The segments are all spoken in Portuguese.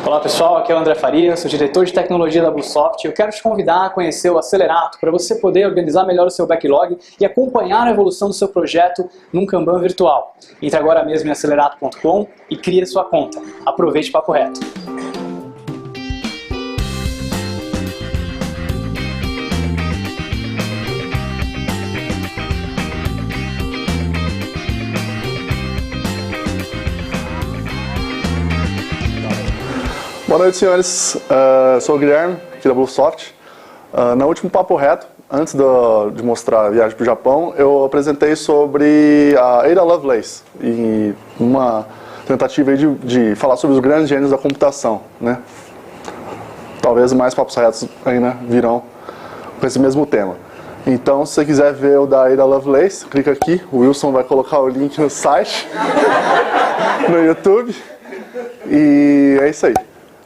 Olá pessoal, aqui é o André Faria, sou diretor de tecnologia da Bluesoft. Eu quero te convidar a conhecer o Acelerato para você poder organizar melhor o seu backlog e acompanhar a evolução do seu projeto num Kanban virtual. Entre agora mesmo em acelerato.com e crie sua conta. Aproveite o papo reto. Boa noite, senhores. Sou o Guilherme, aqui da Bluesoft. No último Papo Reto, antes de mostrar a viagem para o Japão, eu apresentei sobre a Ada Lovelace, e uma tentativa aí de falar sobre os grandes gênios da computação, né? Talvez mais Papos Retos ainda virão com esse mesmo tema. Então, se você quiser ver o da Ada Lovelace, clica aqui, o Wilson vai colocar o link no site, no YouTube, e é isso aí.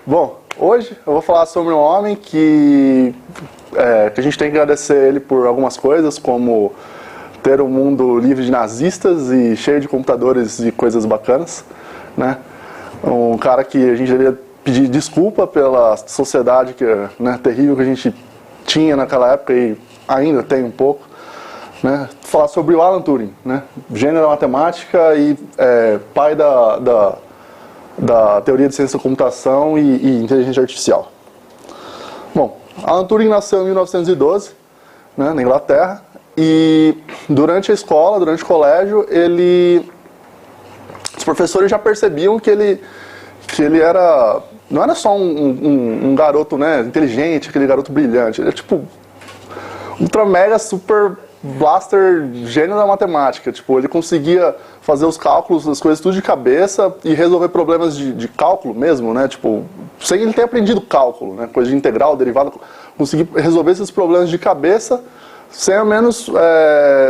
Bom, hoje eu vou falar sobre um homem que a gente tem que agradecer ele por algumas coisas, como ter um mundo livre de nazistas e cheio de computadores e coisas bacanas, né? Um cara que a gente deveria pedir desculpa pela sociedade terrível que a gente tinha naquela época e ainda tem um pouco, né? Falar sobre o Alan Turing, né? Gênio da matemática e pai da teoria de ciência da computação e inteligência artificial. Bom, Alan Turing nasceu em 1912, né, na Inglaterra, e durante a escola, durante o colégio, os professores já percebiam que ele não era só um garoto, né, inteligente, aquele garoto brilhante, ele era tipo ultra mega super blaster gênio da matemática. Tipo, ele conseguia fazer os cálculos, as coisas tudo de cabeça e resolver problemas de cálculo mesmo, né? Tipo, sem ele ter aprendido cálculo, né? Coisa de integral, derivada, conseguir resolver esses problemas de cabeça sem ao menos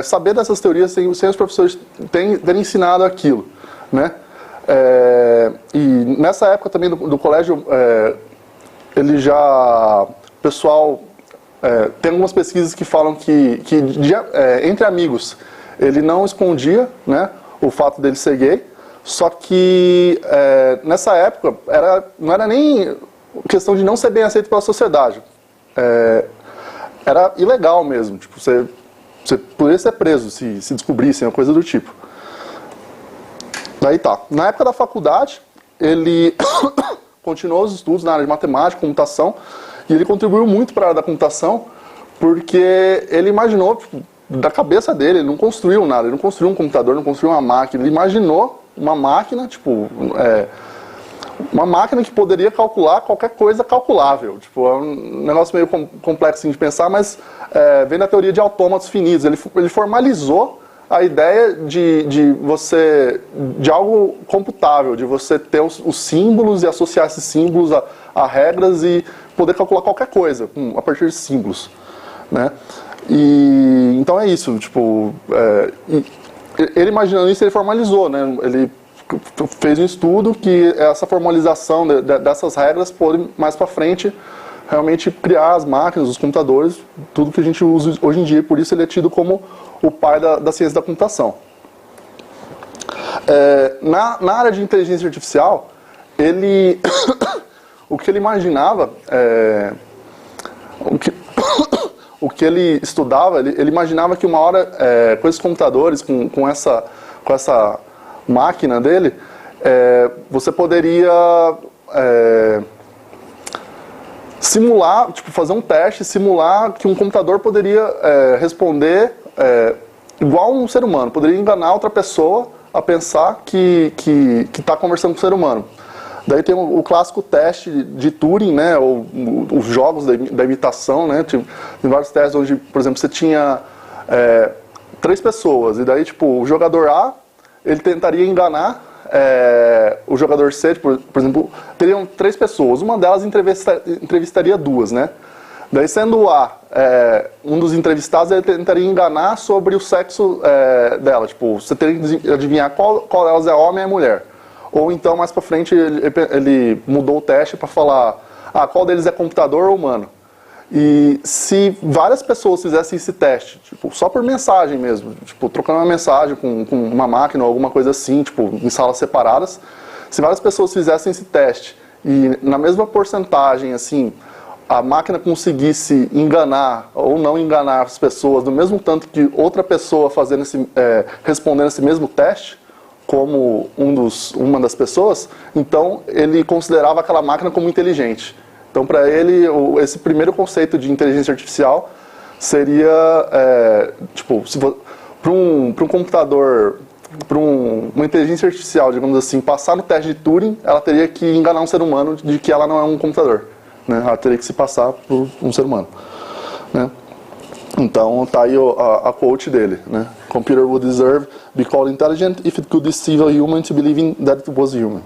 saber dessas teorias, sem os professores terem ensinado aquilo, né? E nessa época também do colégio, ele já... pessoal... tem algumas pesquisas que falam que entre amigos ele não escondia, né, o fato dele ser gay, só que nessa época não era nem questão de não ser bem aceito pela sociedade, era ilegal mesmo, tipo, você poderia ser preso se descobrissem, uma coisa do tipo. Daí tá, na época da faculdade ele continuou os estudos na área de matemática, computação, e ele contribuiu muito para a área da computação, porque ele imaginou, tipo, da cabeça dele, ele não construiu nada, ele não construiu um computador, não construiu uma máquina, ele imaginou uma máquina, tipo, uma máquina que poderia calcular qualquer coisa calculável. Tipo, é um negócio meio complexo assim, de pensar, mas vem da teoria de autômatos finitos. Ele formalizou a ideia de algo computável, de você ter os símbolos e associar esses símbolos a regras e poder calcular qualquer coisa a partir de símbolos, né? E então é isso, tipo, ele imaginando isso, ele formalizou, né? Ele fez um estudo que essa formalização dessas regras pode mais para frente realmente criar as máquinas, os computadores, tudo que a gente usa hoje em dia, e por isso ele é tido como o pai da ciência da computação. Na área de inteligência artificial, ele o que ele imaginava, o que ele estudava, ele imaginava que uma hora, com esses computadores, com essa máquina dele, você poderia simular, tipo, fazer um teste, simular que um computador poderia responder igual um ser humano, poderia enganar outra pessoa a pensar que está conversando com o ser humano. Daí tem o clássico teste de Turing, né, ou os jogos da imitação, né, tem vários testes onde, por exemplo, você tinha 3 pessoas, e daí, tipo, o jogador A, ele tentaria enganar o jogador C, por exemplo, teriam 3 pessoas, uma delas entrevistaria 2, né, daí sendo o A um dos entrevistados, ele tentaria enganar sobre o sexo dela, tipo, você teria que adivinhar qual delas é homem e mulher. Ou então, mais pra frente, ele mudou o teste para falar qual deles é computador ou humano. E se várias pessoas fizessem esse teste, tipo, só por mensagem mesmo, tipo, trocando uma mensagem com uma máquina ou alguma coisa assim, tipo, em salas separadas, se várias pessoas fizessem esse teste e na mesma porcentagem, assim, a máquina conseguisse enganar ou não enganar as pessoas do mesmo tanto que outra pessoa respondendo esse mesmo teste, como uma das pessoas, então ele considerava aquela máquina como inteligente. Então, para ele, esse primeiro conceito de inteligência artificial seria, para um computador, para uma inteligência artificial, digamos assim, passar no teste de Turing, ela teria que enganar um ser humano de que ela não é um computador, né? Ela teria que se passar por um ser humano, né? Então, tá aí a quote dele, né? Computer would deserve be called intelligent if it could deceive a human to believing that it was human.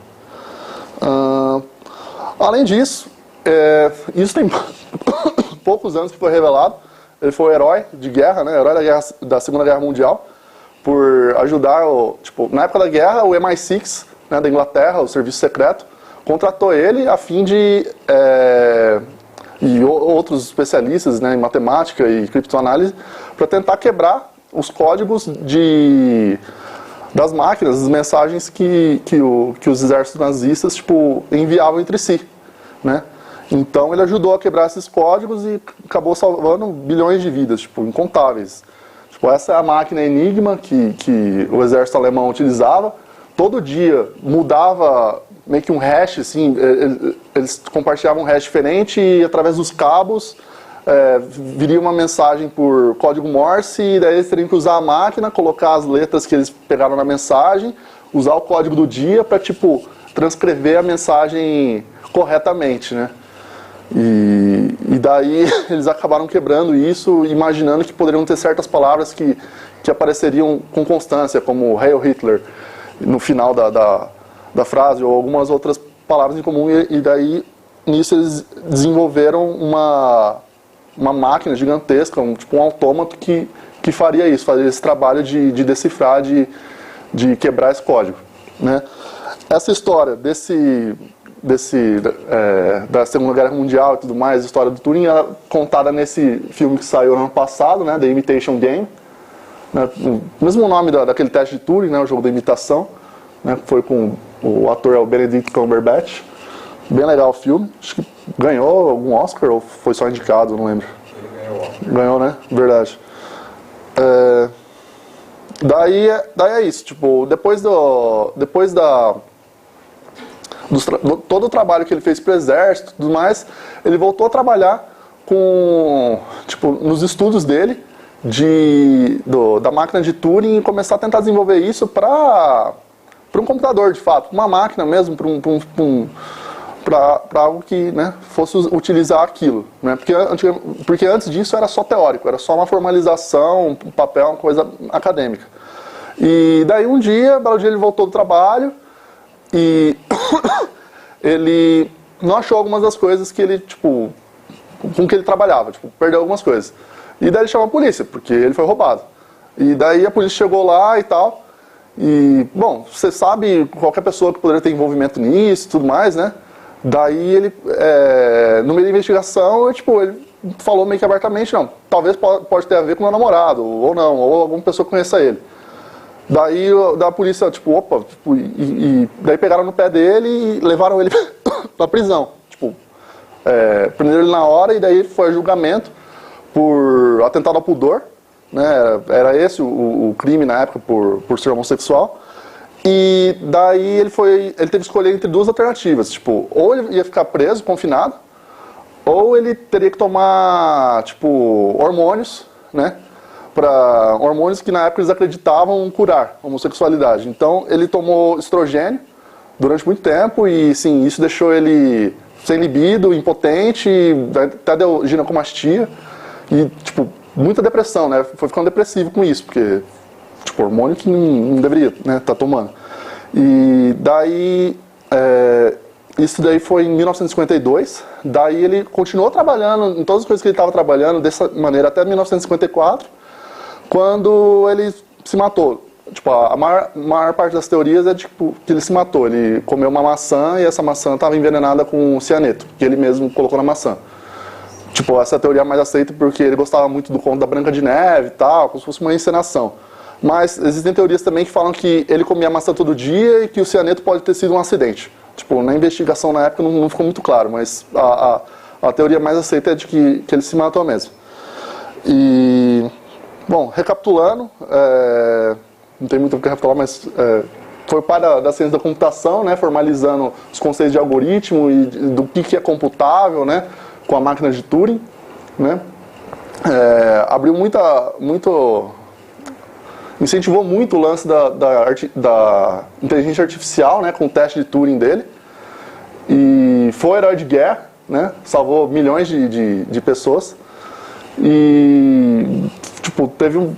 Além disso, isso tem poucos anos que foi revelado. Ele foi herói de guerra, né? Herói da Segunda Guerra Mundial, por ajudar, na época da guerra, o MI6, né, da Inglaterra, o serviço secreto, contratou ele a fim de... e outros especialistas, né, em matemática e criptoanálise, para tentar quebrar os códigos das máquinas, as mensagens que os exércitos nazistas enviavam entre si, né? Então ele ajudou a quebrar esses códigos e acabou salvando bilhões de vidas, incontáveis. Essa é a máquina Enigma que o exército alemão utilizava. Todo dia mudava meio que um hash, assim, eles compartilhavam um hash diferente e através dos cabos viria uma mensagem por código Morse, e daí eles teriam que usar a máquina, colocar as letras que eles pegaram na mensagem, usar o código do dia para, transcrever a mensagem corretamente, né? E daí eles acabaram quebrando isso, imaginando que poderiam ter certas palavras que apareceriam com constância, como Heil Hitler, no final da frase, ou algumas outras palavras em comum, e daí nisso eles desenvolveram uma máquina gigantesca, um autômato que faria isso, faria esse trabalho de decifrar, de quebrar esse código, né? Essa história da Segunda Guerra Mundial e tudo mais, a história do Turing, é contada nesse filme que saiu no ano passado, né, The Imitation Game, né, o mesmo nome daquele teste de Turing, né, o jogo da imitação, né, foi com o ator Benedict Cumberbatch. Bem legal o filme, acho que ganhou algum Oscar ou foi só indicado, não lembro. Ele ganhou o Oscar. Ganhou, né? Verdade. Daí é isso, depois todo o trabalho que ele fez para o exército e tudo mais, ele voltou a trabalhar nos estudos dele da máquina de Turing, e começar a tentar desenvolver isso para um computador, de fato, uma máquina mesmo, para algo que, né, fosse utilizar aquilo, né? Porque antes disso era só teórico, era só uma formalização, um papel, uma coisa acadêmica. E daí um belo dia ele voltou do trabalho e ele não achou algumas das coisas que ele, com que ele trabalhava, perdeu algumas coisas. E daí ele chamou a polícia, porque ele foi roubado. E daí a polícia chegou lá e tal, e, bom, você sabe, qualquer pessoa que poderia ter envolvimento nisso e tudo mais, né? Daí ele, no meio da investigação, ele falou meio que abertamente, não, talvez pode ter a ver com o meu namorado, ou não, ou alguma pessoa que conheça ele. Daí a polícia, opa, e daí pegaram no pé dele e levaram ele pra prisão. Prenderam ele na hora e daí foi a julgamento por atentado ao pudor, né? Era esse o crime na época por ser homossexual. E daí ele teve que escolher entre duas alternativas, ou ele ia ficar preso, confinado, ou ele teria que tomar, hormônios, né? Hormônios que na época eles acreditavam curar a homossexualidade. Então ele tomou estrogênio durante muito tempo e, sim, isso deixou ele sem libido, impotente, até deu ginecomastia e, muita depressão, né? Foi ficando depressivo com isso, porque, hormônio que não deveria, né, tá tomando. E daí, isso daí foi em 1952, daí ele continuou trabalhando em todas as coisas que ele estava trabalhando dessa maneira até 1954, quando ele se matou. A maior parte das teorias é que ele se matou. Ele comeu uma maçã e essa maçã estava envenenada com cianeto, que ele mesmo colocou na maçã. Essa é a teoria mais aceita porque ele gostava muito do conto da Branca de Neve e tal, como se fosse uma encenação. Mas existem teorias também que falam que ele comia maçã todo dia e que o cianeto pode ter sido um acidente. Tipo, na investigação na época não ficou muito claro, mas a teoria mais aceita é de que ele se matou mesmo. E, bom, recapitulando, não tem muito o que recapitular, mas foi para da ciência da computação, né, formalizando os conceitos de algoritmo e do que é computável, né, com a máquina de Turing, né. Abriu incentivou muito o lance da inteligência artificial, né, com o teste de Turing dele, e foi herói de guerra, né, salvou milhões de pessoas, e tipo,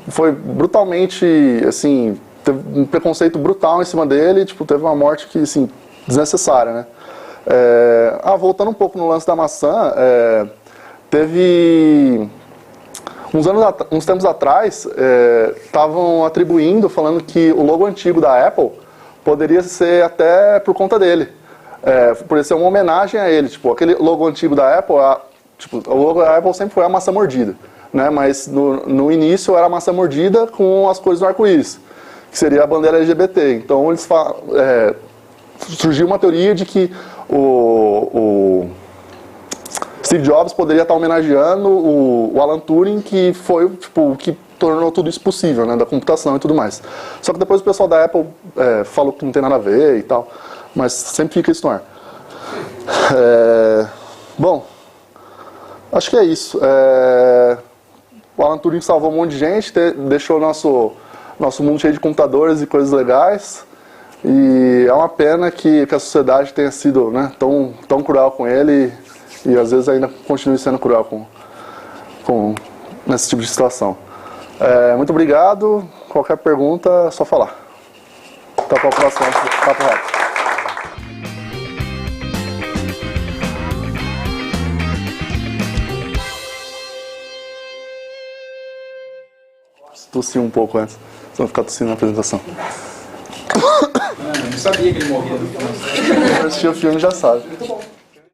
foi brutalmente, assim, teve um preconceito brutal em cima dele, tipo, teve uma morte que, assim, desnecessária, né. Voltando um pouco no lance da maçã, teve... Uns tempos atrás, estavam atribuindo, falando que o logo antigo da Apple poderia ser até por conta dele. Por ser uma homenagem a ele. Tipo, aquele logo antigo da Apple, o logo da Apple sempre foi a maçã mordida, né? Mas no início era a maçã mordida com as cores do arco-íris, que seria a bandeira LGBT. Então surgiu uma teoria de que o Steve Jobs poderia estar homenageando o Alan Turing, que foi tipo, o que tornou tudo isso possível, né, da computação e tudo mais. Só que depois o pessoal da Apple falou que não tem nada a ver e tal, mas sempre fica isso no ar. Bom, acho que é isso. O Alan Turing salvou um monte de gente, deixou nosso mundo cheio de computadores e coisas legais, e é uma pena que a sociedade tenha sido, né, tão cruel com ele. E às vezes ainda continue sendo cruel nesse tipo de situação. Muito obrigado. Qualquer pergunta, é só falar. Até para o próximo Papo Reto. Tossi um pouco antes, senão ficar tossindo na apresentação. Eu não sabia que ele morria. Quem assistiu o filme já sabe.